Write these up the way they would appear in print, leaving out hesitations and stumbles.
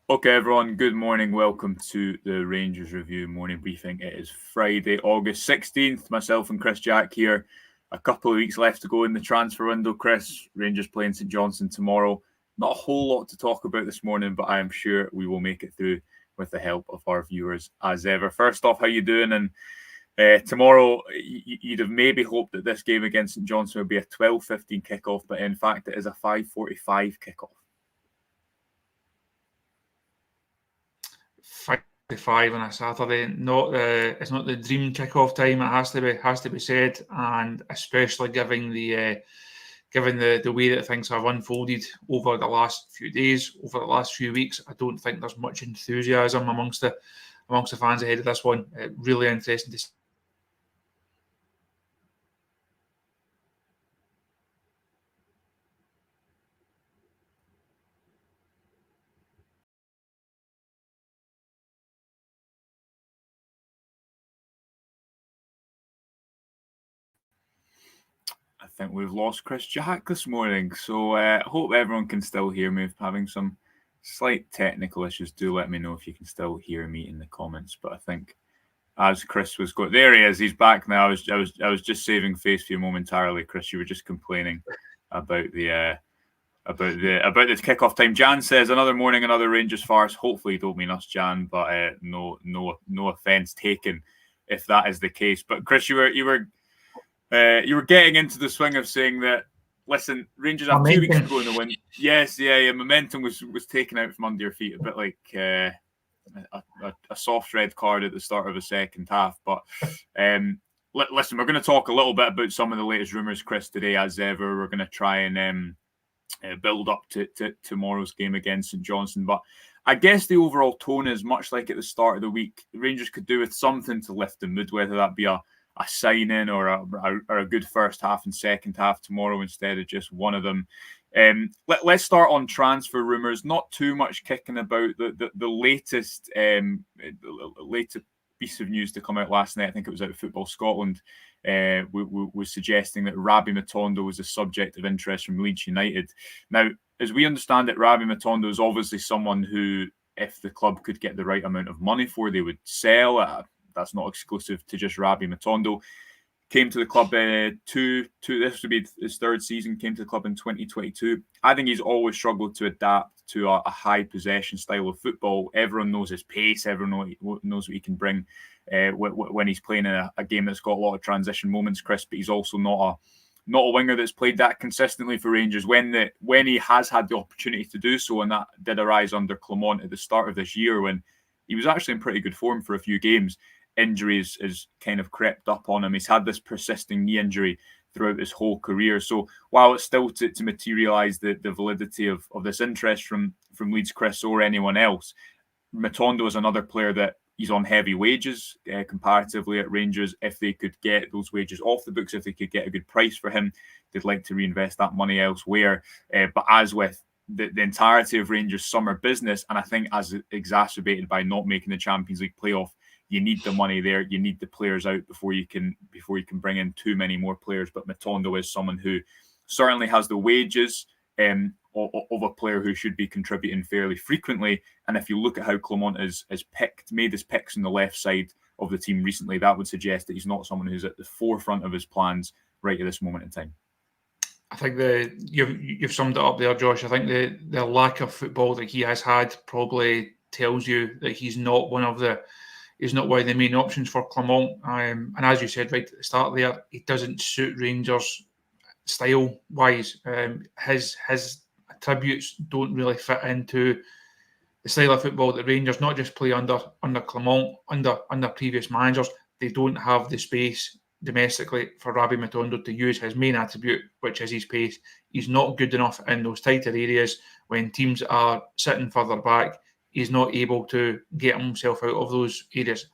Okay, everyone, good morning. Welcome to the Rangers Review morning briefing. It is Friday, August 16th. Myself and Chris Jack here. A couple of weeks left to go in the transfer window, Chris. Rangers playing St Johnstone tomorrow. Not a whole lot to talk about this morning, but I am sure we will make it through with the help of our viewers as ever. First off, how you doing? And tomorrow, you'd have maybe hoped that this game against St Johnstone would be a 12:15 kickoff, but in fact, it is a 5:45 kickoff. 5 on a Saturday. It's not the dream kickoff time. It has to be said, and especially given the way that things have unfolded over the last few days, over the last few weeks, I don't think there's much enthusiasm amongst the fans ahead of this one. Really interesting to see. I think we've lost Chris Jack this morning, so hope everyone can still hear me. If having some slight technical issues, do let me know if you can still hear me in the comments. But I think as Chris was going, there he is. He's back now. I was just saving face for you momentarily, Chris. You were just complaining about the kickoff time. Jan says another morning, another Rangers farce. Hopefully, you don't mean us, Jan, but no offense taken if that is the case. But Chris, you were getting into the swing of saying that, listen, Rangers have 2 weeks to go in the win. Yes, yeah. Momentum was taken out from under your feet, a bit like a soft red card at the start of a second half. But listen, we're going to talk a little bit about some of the latest rumours, Chris, today, as ever. We're going to try and build up to tomorrow's game against St Johnstone. But I guess the overall tone is much like at the start of the week. The Rangers could do with something to lift the mood, whether that be a sign-in or a good first half and second half tomorrow instead of just one of them. Let's start on transfer rumours. Not too much kicking about. The latest piece of news to come out last night, I think it was out of Football Scotland, was suggesting that Rabbi Matondo was a subject of interest from Leeds United. Now, as we understand it, Rabbi Matondo is obviously someone who, if the club could get the right amount of money for, they would sell. That's not exclusive to just Rabbi Matondo. Came to the club this would be his third season, came to the club in 2022. I think he's always struggled to adapt to a high possession style of football. Everyone knows his pace, everyone knows what he can bring when he's playing in a game that's got a lot of transition moments, Chris, but he's also not a winger that's played that consistently for Rangers when he has had the opportunity to do so, and that did arise under Clement at the start of this year when he was actually in pretty good form for a few games. Injuries has kind of crept up on him. He's had this persisting knee injury throughout his whole career. So while it's still to materialise the validity of this interest from Leeds, Chris, or anyone else, Matondo is another player that he's on heavy wages comparatively at Rangers. If they could get those wages off the books, if they could get a good price for him, they'd like to reinvest that money elsewhere. But as with the entirety of Rangers' summer business, and I think as exacerbated by not making the Champions League playoff, you need the money there. You need the players out before you can bring in too many more players. But Matondo is someone who certainly has the wages of a player who should be contributing fairly frequently. And if you look at how Clement has made his picks on the left side of the team recently, that would suggest that he's not someone who's at the forefront of his plans right at this moment in time. I think you've summed it up there, Josh. I think the lack of football that he has had probably tells you that he's not one of the main options for Clement. And as you said right at the start there, he doesn't suit Rangers style-wise. His attributes don't really fit into the style of football that Rangers not just play under Clement, under previous managers. They don't have the space domestically for Rabbi Matondo to use his main attribute, which is his pace. He's not good enough in those tighter areas when teams are sitting further back. He's not able to get himself out of those areas.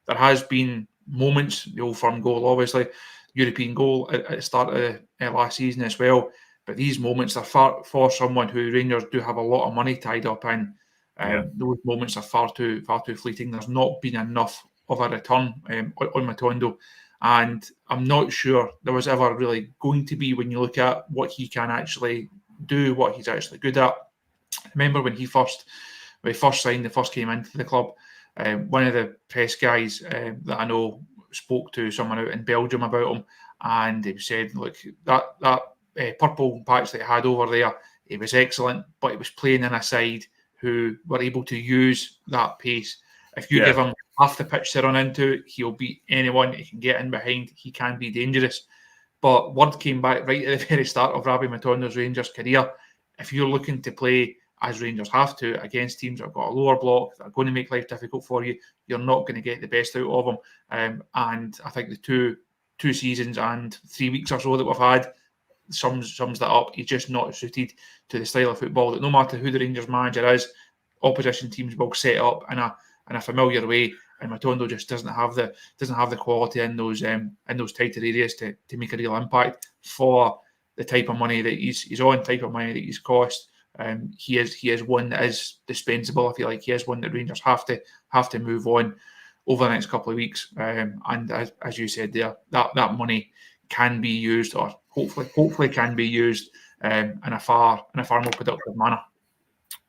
There has been moments, the Old Firm goal, obviously, European goal at the start of last season as well. But these moments are far, for someone who Rangers do have a lot of money tied up in. Those moments are far too fleeting. There's not been enough of a return on Matondo. And I'm not sure there was ever really going to be when you look at what he can actually do, what he's actually good at. Remember when he first when he first signed, first came into the club, one of the press guys that I know spoke to someone out in Belgium about him, and he said, look, that purple patch that he had over there, it was excellent, but he was playing in a side who were able to use that pace. If you give him half the pitch to run into, he'll beat anyone. He can get in behind. He can be dangerous. But word came back right at the very start of Rabbi Matondo's Rangers career. If you're looking to play as Rangers have to against teams that have got a lower block, that are going to make life difficult for you, you're not going to get the best out of them. And I think the two seasons and 3 weeks or so that we've had sums that up. He's just not suited to the style of football that no matter who the Rangers manager is, opposition teams will set up in a familiar way. And Matondo just doesn't have the quality in those tighter areas to make a real impact for the type of money that he's on, type of money that he's cost. He is one that is dispensable. I feel like he is one that Rangers have to move on over the next couple of weeks. And as you said there, that money can be used, or hopefully can be used in a far more productive manner.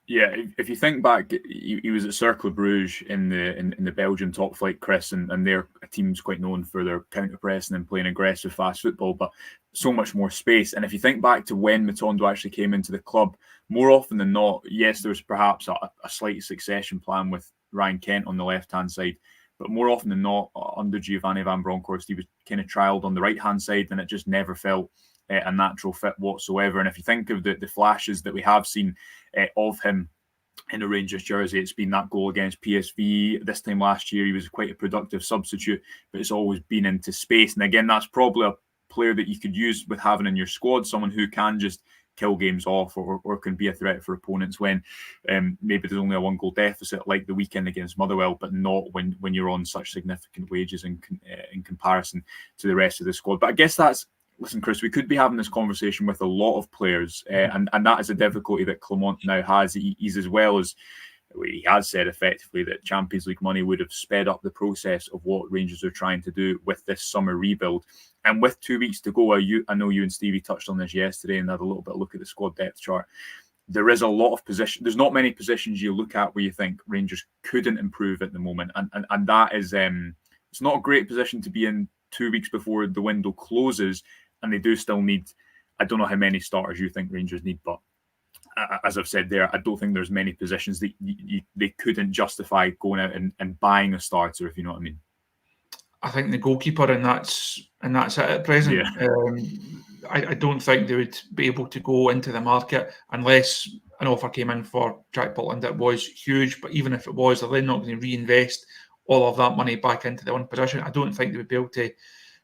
Yeah, if you think back, he was at Cercle Bruges in the Belgian top flight, Chris, and their team's quite known for their counter pressing and playing aggressive, fast football, but so much more space. And if you think back to when Matondo actually came into the club, more often than not, yes, there was perhaps a slight succession plan with Ryan Kent on the left-hand side, but more often than not, under Giovanni Van Bronckhorst, he was kind of trialled on the right-hand side, and it just never felt a natural fit whatsoever. And if you think of the flashes that we have seen of him in a Rangers jersey, it's been that goal against PSV. This time last year, he was quite a productive substitute, but it's always been into space. And again, that's probably a player that you could use with having in your squad, someone who can just kill games off or can be a threat for opponents when maybe there's only a 1-goal deficit, like the weekend against Motherwell, but not when you're on such significant wages in comparison to the rest of the squad. But I guess listen, Chris, we could be having this conversation with a lot of players, and that is a difficulty that Clement now has. He's as well as he has said effectively that Champions League money would have sped up the process of what Rangers are trying to do with this summer rebuild. And with 2 weeks to go, I know you and Stevie touched on this yesterday and had a little bit of a look at the squad depth chart. There is a lot of positions. There's not many positions you look at where you think Rangers couldn't improve at the moment. And that is, it's not a great position to be in 2 weeks before the window closes. And they do still need, I don't know how many starters you think Rangers need, but as I've said there, I don't think there's many positions that they couldn't justify going out and buying a starter, if you know what I mean. I think the goalkeeper, and that's it at present. Yeah. I don't think they would be able to go into the market unless an offer came in for Jack Butland. It was huge, but even if it was, they're then not going to reinvest all of that money back into the one position. I don't think they would be able to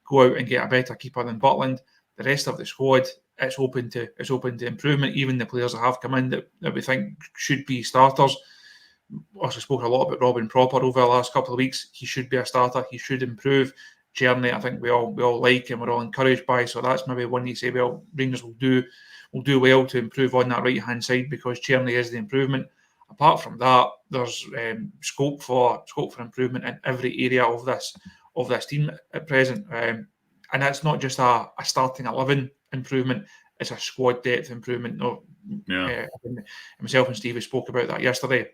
go out and get a better keeper than Butland. The rest of the squad, it's open to improvement. Even the players that have come in that we think should be starters. Also spoke a lot about Robin Proper over the last couple of weeks. He should be a starter. He should improve. Czerny, I think we all like and we're all encouraged by. So that's maybe one you say, well, Rangers will do well to improve on that right hand side because Czerny is the improvement. Apart from that, there's scope for improvement in every area of this team at present. And that's not just a starting 11 improvement; it's a squad depth improvement. No, myself and Stevie spoke about that yesterday.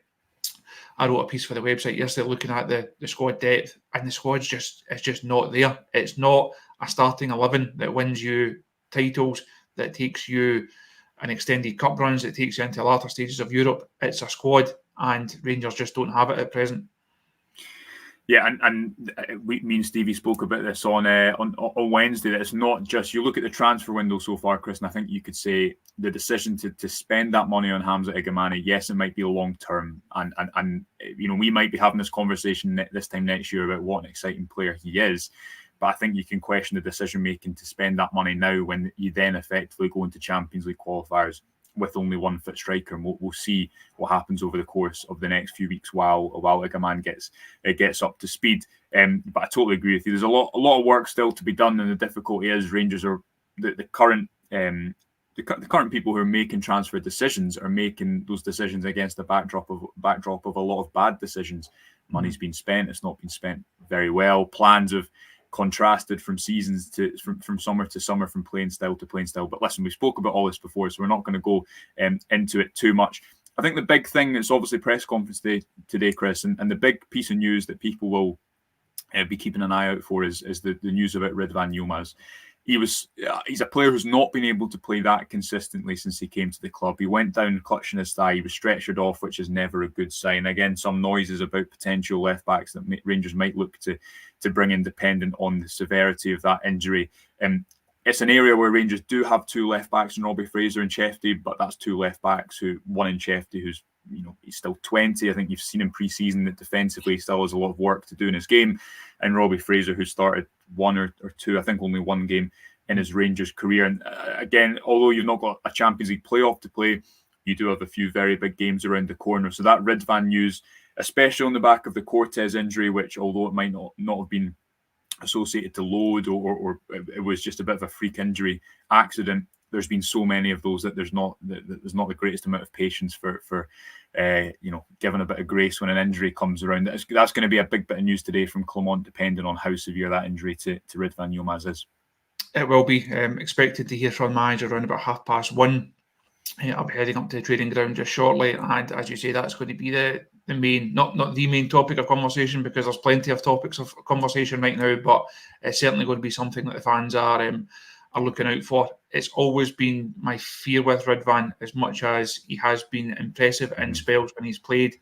I wrote a piece for the website yesterday looking at the squad depth, and the squad's just not there. It's not a starting 11 that wins you titles, that takes you an extended cup runs, that takes you into latter stages of Europe. It's a squad, and Rangers just don't have it at present. Yeah, and me and Stevie spoke about this on Wednesday. That it's not just, you look at the transfer window so far, Chris, and I think you could say the decision to spend that money on Hamza Igamani, yes, it might be long term, and you know, we might be having this conversation this time next year about what an exciting player he is. But I think you can question the decision making to spend that money now when you then effectively go into Champions League qualifiers with only one fit striker, and we'll see what happens over the course of the next few weeks while Igaman gets up to speed. But I totally agree with you. There's a lot of work still to be done, and the difficulty is Rangers are the current people who are making transfer decisions are making those decisions against the backdrop of a lot of bad decisions. Money's been spent; it's not been spent very well. Plans have contrasted from seasons from summer to summer, from playing style to playing style. But listen, we spoke about all this before, so we're not going to go into it too much. I think the big thing, it's obviously press conference today, Chris, and the big piece of news that people will be keeping an eye out for is the news about Redvan Yilmaz. He's a player who's not been able to play that consistently since he came to the club. He went down clutching his thigh. He was stretchered off, which is never a good sign. Again, some noises about potential left backs that Rangers might look to bring in, dependent on the severity of that injury. It's an area where Rangers do have two left backs in Robbie Fraser and Shefty, but that's two left backs one in Shefty who's, he's still 20. I think you've seen in pre-season that defensively he still has a lot of work to do in his game. And Robbie Fraser, who started one or two, I think only one game in his Rangers career. And again, although you've not got a Champions League playoff to play, you do have a few very big games around the corner. So that Redvan news, especially on the back of the Cortez injury, which although it might not have been associated to load or it was just a bit of a freak injury accident, there's been so many of those that there's not the greatest amount of patience for giving a bit of grace when an injury comes around. That's going to be a big bit of news today from Clermont, depending on how severe that injury to Redvan Yilmaz is. It will be expected to hear from the manager around about 1:30. I'll be heading up to the training ground just shortly, and as you say, that's going to be the main, not the main topic of conversation, because there's plenty of topics of conversation right now, but it's certainly going to be something that the fans are looking out for. It's always been my fear with Redvan, as much as he has been impressive in spells when he's played.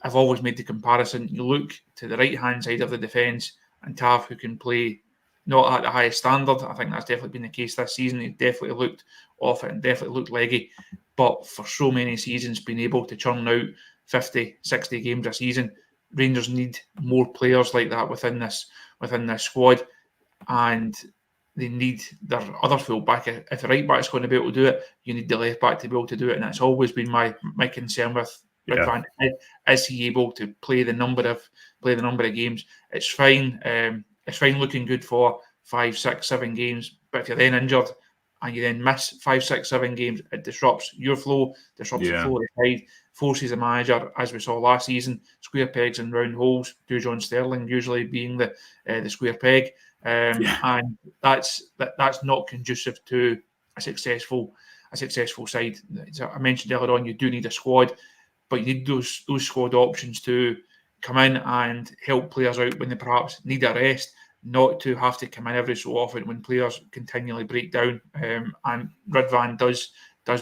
I've always made the comparison. You look to the right-hand side of the defence and Tav, who can play not at the highest standard. I think that's definitely been the case this season. He definitely looked off it and definitely looked leggy. But for so many seasons, being able to churn out 50, 60 games a season, Rangers need more players like that within this squad. And they need their other full-back. If the right back is going to be able to do it, you need the left back to be able to do it. And that's always been my concern with Redvan. Is he able to play the number of games? It's fine. It's fine looking good for 5, 6, 7 games. But if you're then injured and you then miss 5, 6, 7 games, it disrupts your flow, disrupts the flow of the side, forces the manager, as we saw last season, square pegs and round holes. Dujon Sterling usually being the square peg. And that's not conducive to a successful side. So I mentioned earlier on, you do need a squad, but you need those squad options to come in and help players out when they perhaps need a rest, not to have to come in every so often when players continually break down. And Redvan does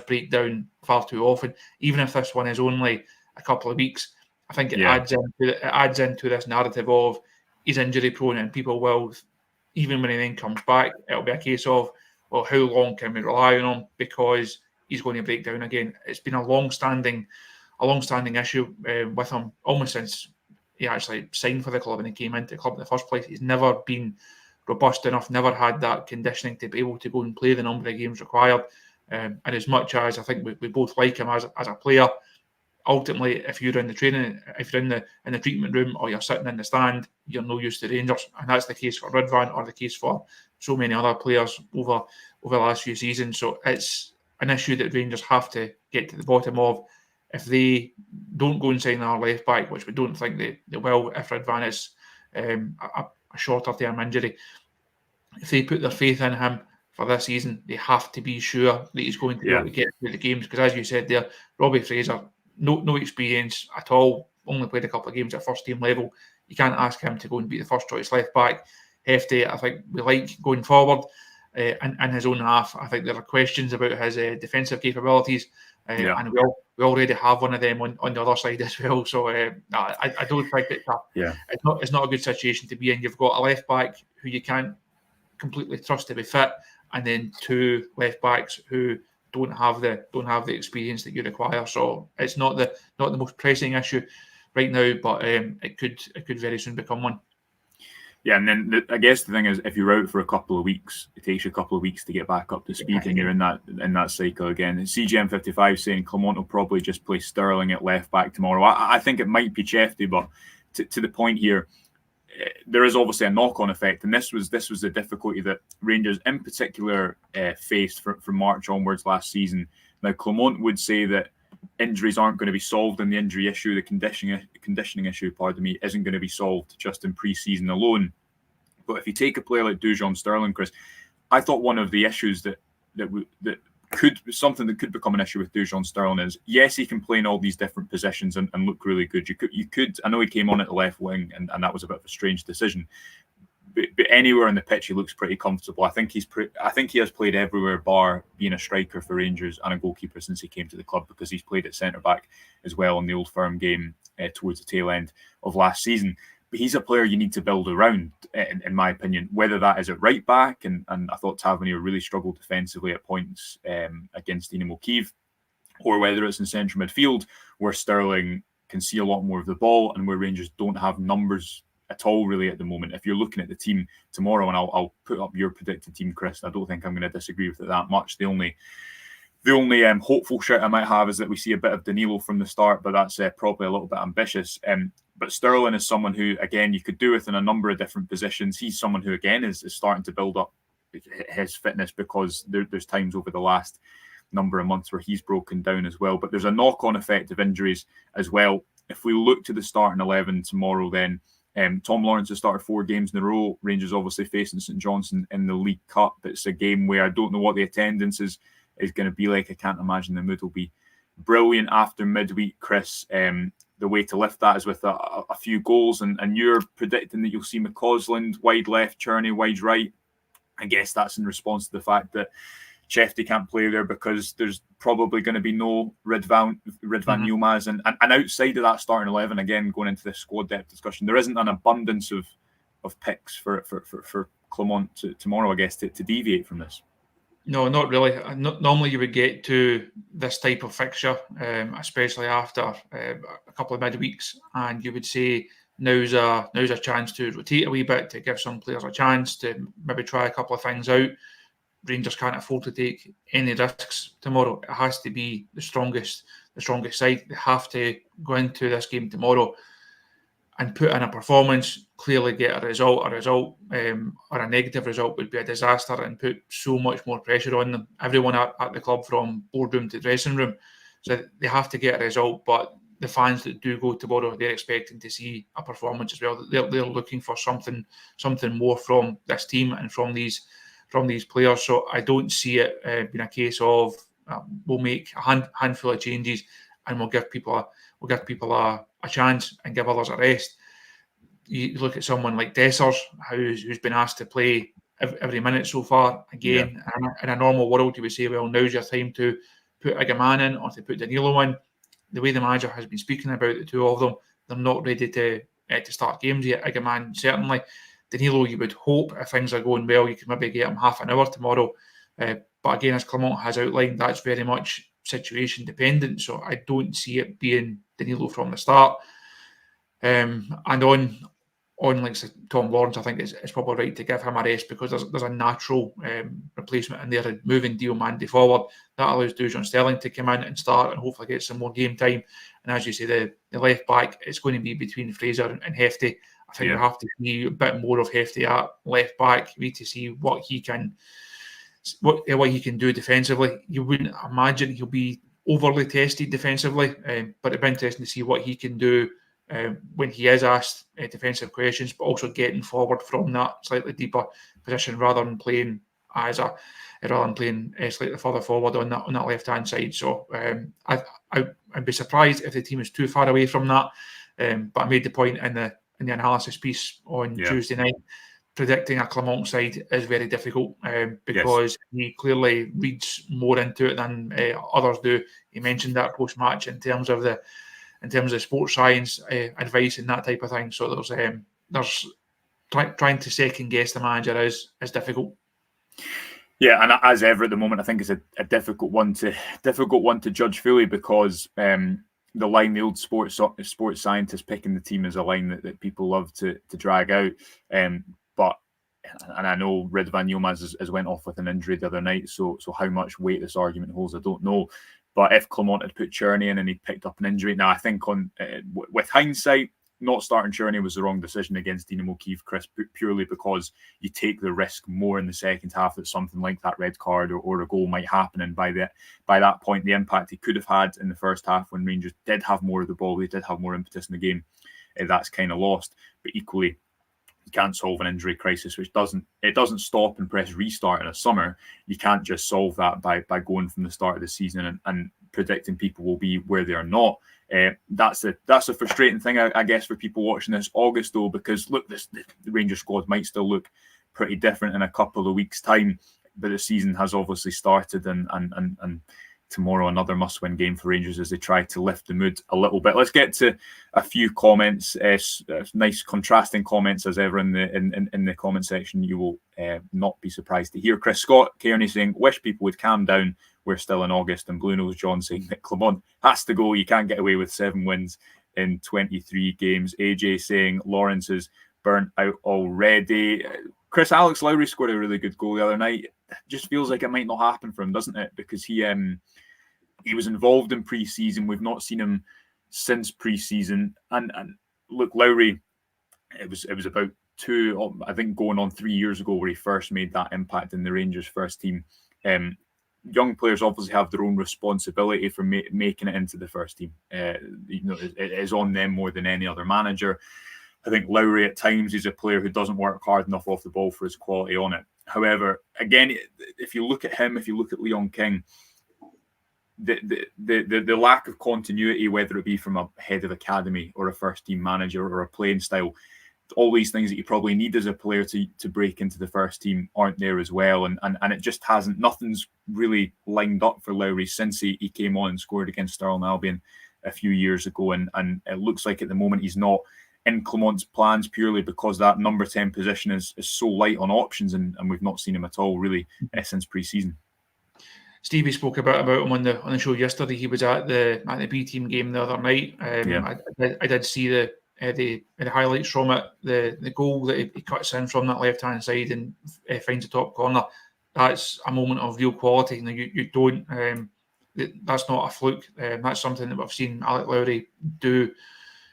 break down far too often. Even if this one is only a couple of weeks, I think it adds into this narrative of he's injury prone, and people will, even when he then comes back, it'll be a case of, well, how long can we rely on him, because he's going to break down again. It's been a long-standing issue with him almost since he actually signed for the club and he came into the club in the first place. He's never been robust enough, never had that conditioning to be able to go and play the number of games required. And as much as I think we both like him as a player, ultimately, if you're in the training, if you're in the treatment room or you're sitting in the stand, you're no use to Rangers. And that's the case for Redvan, or the case for so many other players over the last few seasons. So it's an issue that Rangers have to get to the bottom of. If they don't go and sign our left back, which we don't think they will, if Redvan is a shorter term injury, if they put their faith in him for this season, they have to be sure that he's going to be able to get through the games. Because as you said there, Robbie Fraser, no experience at all, only played a couple of games at first team level. You can't ask him to go and be the first choice left back. Hefty, I think we like going forward in his own half. I think there are questions about his defensive capabilities. And we already have one of them on the other side as well. So I don't think it's not a good situation to be in. You've got a left back who you can't completely trust to be fit, and then two left backs who don't have the experience that you require. So it's not the most pressing issue right now, but it could very soon become one. Yeah, and then I guess the thing is, if you're out for a couple of weeks, it takes you a couple of weeks to get back up to speed, and you're in that cycle again. CGM55 saying Clermont will probably just play Sterling at left back tomorrow. I think it might be Shefty, but to the point here, there is obviously a knock-on effect, and this was the difficulty that Rangers in particular faced from March onwards last season. Now, Clermont would say that injuries aren't going to be solved in the injury issue. The conditioning issue, isn't going to be solved just in pre-season alone. But if you take a player like Dujon Sterling, Chris, I thought one of the issues that something that could become an issue with Dujon Sterling is, yes, he can play in all these different positions and look really good. You could. I know he came on at the left wing, and that was a bit of a strange decision. But anywhere on the pitch, he looks pretty comfortable. I think he has played everywhere, bar being a striker for Rangers and a goalkeeper since he came to the club, because he's played at centre back as well in the Old Firm game towards the tail end of last season. But he's a player you need to build around, in my opinion, whether that is at right back, and I thought Tavernier really struggled defensively at points against Dynamo Kyiv, or whether it's in central midfield, where Sterling can see a lot more of the ball and where Rangers don't have numbers at all really at the moment. If you're looking at the team tomorrow, and I'll put up your predicted team, Chris, I don't think I'm going to disagree with it that much. The only hopeful shout I might have is that we see a bit of Danilo from the start, but that's probably a little bit ambitious. But Sterling is someone who, again, you could do with in a number of different positions. He's someone who, again, is starting to build up his fitness, because there's times over the last number of months where he's broken down as well. But there's a knock-on effect of injuries as well. If we look to the starting 11 tomorrow, then Tom Lawrence has started 4 games in a row. Rangers obviously facing St Johnstone in the League Cup. It's a game where I don't know what the attendance is going to be like. I can't imagine the mood will be brilliant after midweek, Chris. The way to lift that is with a few goals, and you're predicting that you'll see McCausland wide left, Cherney wide right. I guess that's in response to the fact that Chefty can't play there because there's probably going to be no Redvan Yilmaz, and outside of that starting 11, again going into this squad depth discussion, there isn't an abundance of picks for Clermont tomorrow, I guess, to deviate from this. No, not really. Normally you would get to this type of fixture, especially after a couple of midweeks, and you would say now's a chance to rotate a wee bit, to give some players a chance to maybe try a couple of things out. Rangers can't afford to take any risks tomorrow. It has to be the strongest side. They have to go into this game tomorrow and put in a performance, clearly get a result. Or a negative result would be a disaster and put so much more pressure on them. Everyone at the club, from boardroom to dressing room. So they have to get a result, but the fans that do go tomorrow, they're expecting to see a performance as well. They're looking for something more from this team and from these players. So I don't see it being a case of we'll make a handful of changes and we'll give people a chance and give others a rest. You look at someone like Dessers, who's been asked to play every minute so far. Again, in a normal world, you would say, well, now's your time to put Igaman in or to put Danilo in. The way the manager has been speaking about the two of them, they're not ready to start games yet. Igaman, certainly. Danilo, you would hope, if things are going well, you could maybe get him half an hour tomorrow. But again, as Clermont has outlined, that's very much situation dependent. So I don't see it being Danilo from the start. And on like Tom Lawrence, I think it's probably right to give him a rest, because there's a natural replacement in there, moving Diomande forward. That allows Dujon Sterling to come in and start and hopefully get some more game time. And as you say, the left back, it's going to be between Fraser and Hefty. I think we have to see a bit more of Hefty at left back. We need to see what he can do defensively. You wouldn't imagine he'll be overly tested defensively, but it'd be interesting to see what he can do when he is asked defensive questions, but also getting forward from that slightly deeper position rather than playing slightly further forward on that left hand side. So I'd be surprised if the team is too far away from that. But I made the point in the analysis piece on Tuesday night. Predicting a Clermont side is very difficult because he clearly reads more into it than others do. He mentioned that post match in terms of the sports science advice and that type of thing. So there's trying to second guess the manager is difficult. Yeah, and as ever at the moment, I think it's a difficult one to judge fully, because the line, the old sports scientist picking the team, is a line that people love to drag out. But I know Redvan Yilmaz has went off with an injury the other night, so how much weight this argument holds, I don't know. But if Clermont had put Cherney in and he picked up an injury, now I think with hindsight, not starting Cherney was the wrong decision against Dynamo Kyiv, Chris, purely because you take the risk more in the second half that something like that red card or a goal might happen. And by that point, the impact he could have had in the first half, when Rangers did have more of the ball, they did have more impetus in the game, that's kind of lost. But equally, You can't solve an injury crisis, which doesn't stop and press restart in a summer. You can't just solve that by going from the start of the season and predicting people will be where they are not. That's a frustrating thing, I guess, for people watching this August, though, because look, the Rangers squad might still look pretty different in a couple of weeks' time, but the season has obviously started, and tomorrow another must-win game for Rangers as they try to lift the mood a little bit. Let's get to a few comments, nice contrasting comments as ever in the comment section. You will not be surprised to hear Chris Scott Kearney saying, "Wish people would calm down. We're still in August." And Blue Nose John saying that Clement has to go. You can't get away with 7 wins in 23 games. AJ saying Lawrence is burnt out already. Chris, Alex Lowry scored a really good goal the other night. It just feels like it might not happen for him, doesn't it? Because he was involved in pre-season. We've not seen him since pre-season. And look, Lowry, it was about 2, I think going on 3 years ago where he first made that impact in the Rangers first team. Young players obviously have their own responsibility for making it into the first team. It is on them more than any other manager. I think Lowry at times is a player who doesn't work hard enough off the ball for his quality on it. However, again, if you look at him, if you look at Leon King, the lack of continuity, whether it be from a head of academy or a first team manager or a playing style, all these things that you probably need as a player to break into the first team aren't there as well. And it just nothing's really lined up for Lowry since he came on and scored against Stirling Albion a few years ago. And it looks like at the moment he's not in Clement's plans purely because that number 10 position is so light on options, and we've not seen him at all really since pre-season. Stevie spoke about him on the show yesterday. He was at the B team game the other night. I did see the highlights from it. The goal that he cuts in from that left hand side and finds the top corner. That's a moment of real quality. You don't. That's not a fluke. That's something that we've seen Alec Lowry do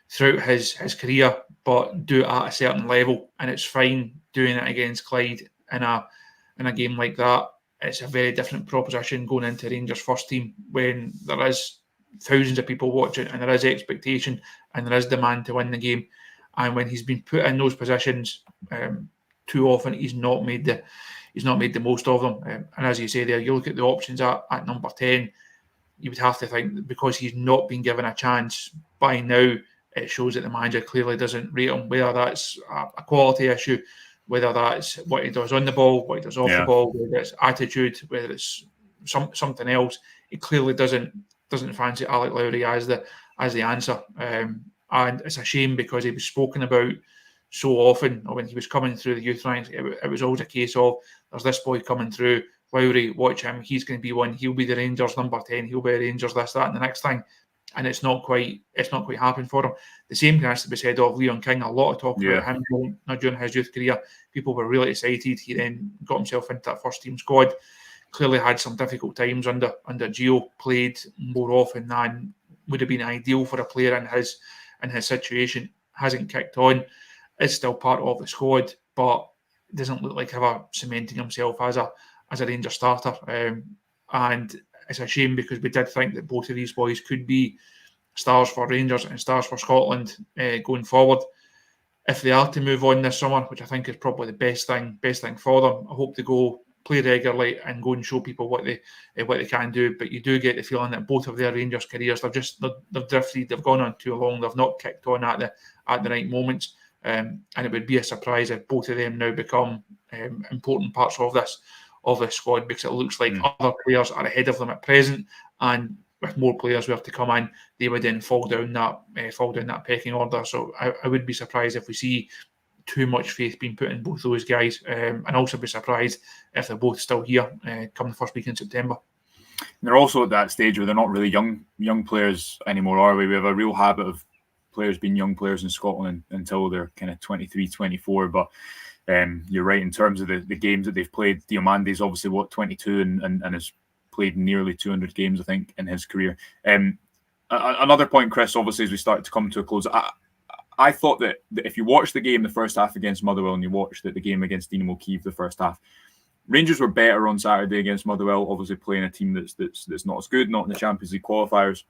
throughout his career, but do it at a certain level, and it's fine doing it against Clyde in a game like that. It's a very different proposition going into Rangers first team when there is thousands of people watching and there is expectation and there is demand to win the game. And when he's been put in those positions too often, he's not made the most of them. And as you say there, you look at the options at number 10, you would have to think that because he's not been given a chance by now, it shows that the manager clearly doesn't rate him, whether that's a quality issue, whether that's what he does on the ball, what he does off the ball, whether it's attitude, whether it's something else. He clearly doesn't fancy Alec Lowry as the answer. And it's a shame because he was spoken about so often when he was coming through the youth ranks. It was always a case of there's this boy coming through, Lowry, watch him, he's going to be one, he'll be the Rangers number 10, he'll be a Rangers this, that, and the next thing. And it's not quite happening for him. The same has to be said of Leon King. A lot of talk about him during his youth career. People were really excited. He then got himself into that first team squad. Clearly had some difficult times under Gio. Played more often than would have been ideal for a player in his situation. Hasn't kicked on. Is still part of the squad, but doesn't look like ever cementing himself as a Rangers starter. And it's a shame because we did think that both of these boys could be stars for Rangers and stars for Scotland going forward. If they are to move on this summer, which I think is probably the best thing for them, I hope they go play regularly and go and show people what they can do. But you do get the feeling that both of their Rangers careers they've drifted, they've gone on too long, they've not kicked on at the right moments. And it would be a surprise if both of them now become important parts of this squad, because it looks like other players are ahead of them at present, and with more players who have to come in, they would then fall down that pecking order. So I would be surprised if we see too much faith being put in both those guys, and also be surprised if they're both still here come the first week in September. They're also at that stage where they're not really young players anymore, are we? We have a real habit of players being young players in Scotland until they're kind of 23, 24, but you're right in terms of the games that they've played. Diomande's obviously 22 and has played nearly 200 games, I think, in his career. Another point, Chris, obviously, as we start to come to a close, I thought that if you watch the game the first half against Motherwell and you watch the game against Dynamo Kyiv the first half, Rangers were better on Saturday against Motherwell, obviously playing a team that's not as good, not in the Champions League qualifiers.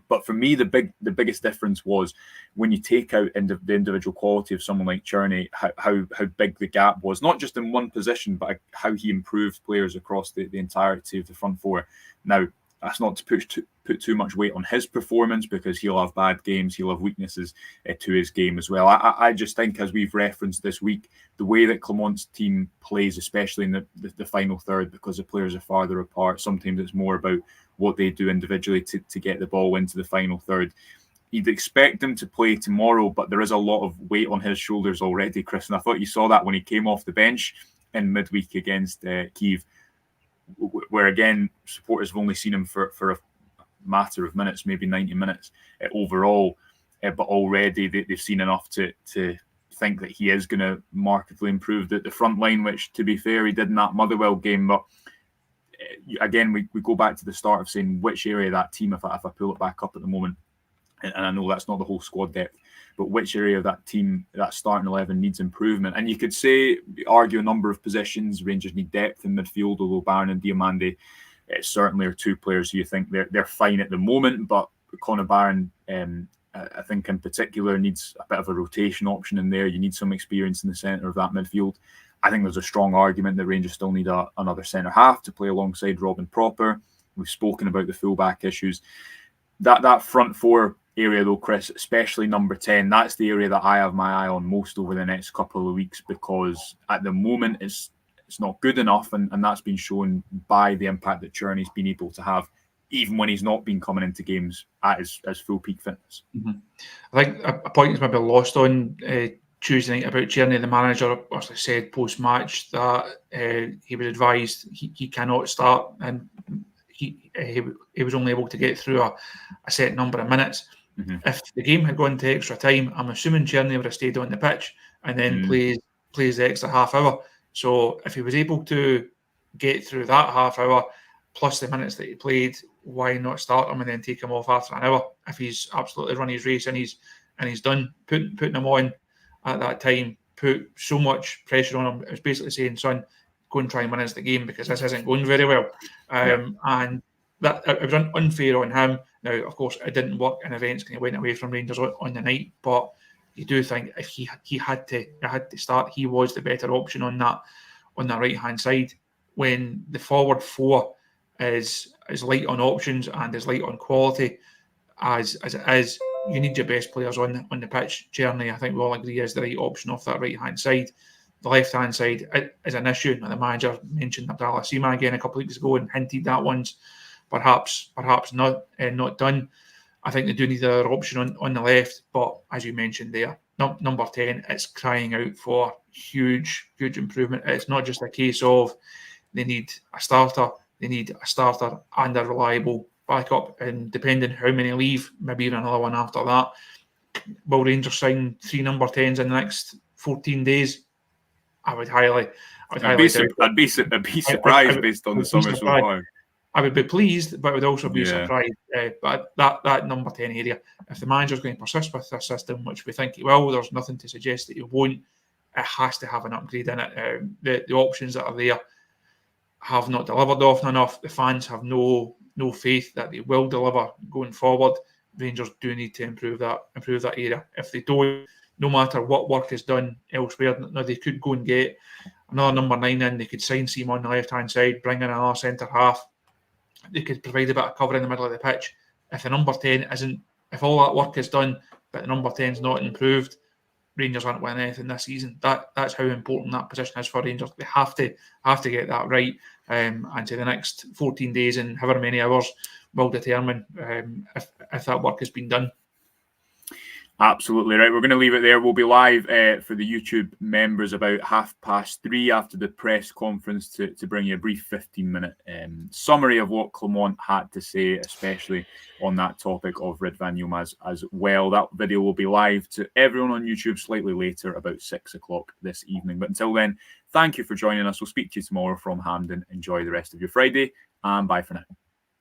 But for me, the biggest difference was when you take out the individual quality of someone like Tierney, how big the gap was, not just in one position, but how he improved players across the entirety of the front four. Now, that's not to put too much weight on his performance, because he'll have bad games, he'll have weaknesses to his game as well. I just think, as we've referenced this week, the way that Clermont's team plays, especially in the final third, because the players are farther apart, sometimes it's more about what they do individually to get the ball into the final third. You'd expect him to play tomorrow, but there is a lot of weight on his shoulders already, Chris. And I thought you saw that when he came off the bench in midweek against Kiev, where again, supporters have only seen him for a matter of minutes, maybe 90 minutes overall. But already they've seen enough to think that he is going to markedly improve the front line, which, to be fair, he did in that Motherwell game. But again, we go back to the start of saying which area of that team, if I pull it back up at the moment, and I know that's not the whole squad depth, but which area of that team, that starting 11, needs improvement. And you could argue a number of positions. Rangers need depth in midfield, although Barron and Diomande certainly are two players who you think they're fine at the moment. But Conor Barron, I think in particular, needs a bit of a rotation option in there. You need some experience in the centre of that midfield. I think there's a strong argument that Rangers still need another centre half to play alongside Robin Propper. We've spoken about the fullback issues. That front four area, though, Chris, especially number 10, that's the area that I have my eye on most over the next couple of weeks, because at the moment it's not good enough, and that's been shown by the impact that Tierney's been able to have, even when he's not been coming into games at his full peak fitness. Mm-hmm. I think a point is maybe lost on Tuesday night about Tierney. The manager actually said post-match that he was advised he cannot start, and he was only able to get through a set number of minutes. Mm-hmm. If the game had gone to extra time, I'm assuming Tierney would have stayed on the pitch and then plays the extra half hour. So if he was able to get through that half hour plus the minutes that he played, why not start him and then take him off after an hour if he's absolutely run his race and he's done? Putting him on at that time put so much pressure on him. It was basically saying, son, go and try and win us the game, because this isn't going very well. And that it was unfair on him. Now, of course, it didn't work in events and he went away from Rangers on the night, but you do think if he had to start, he was the better option on that right hand side. When the forward four is light on options and is light on quality as it is, you need your best players on the pitch. Tierney, I think we all agree, is the right option off that right hand side. The left hand side is an issue. The manager mentioned Abdallah Sima again a couple of weeks ago and hinted that one's perhaps not done. I think they do need another option on the left, but as you mentioned there, number 10, it's crying out for huge improvement. It's not just a case of they need a starter. They need a starter and a reliable backup, and depending how many leave, maybe even another one after that. Will Rangers sign 3 number 10s in the next 14 days? I'd be surprised based on the summer so far. I would be pleased, but I would also be surprised. But that number 10 area, if the manager's going to persist with this system, which we think he will, there's nothing to suggest that he won't. It has to have an upgrade in it. The options that are there have not delivered often enough. The fans have no faith that they will deliver going forward. Rangers do need to improve that area. If they don't, no matter what work is done elsewhere, now they could go and get another number 9 in. They could sign Seam on the left-hand side, bring in another centre half. They could provide a bit of cover in the middle of the pitch. If the number 10 isn't, if all that work is done, but the number 10's not improved, Rangers aren't winning anything this season. That's how important that position is for Rangers. They have to get that right. And so the next 14 days and however many hours will determine if that work has been done. Absolutely right. We're going to leave it there. We'll be live for the YouTube members about 3:30 after the press conference to bring you a brief 15-minute summary of what Clermont had to say, especially on that topic of Redvan Yilmaz as well. That video will be live to everyone on YouTube slightly later, about 6 o'clock this evening. But until then, thank you for joining us. We'll speak to you tomorrow from Hampden. Enjoy the rest of your Friday, and bye for now.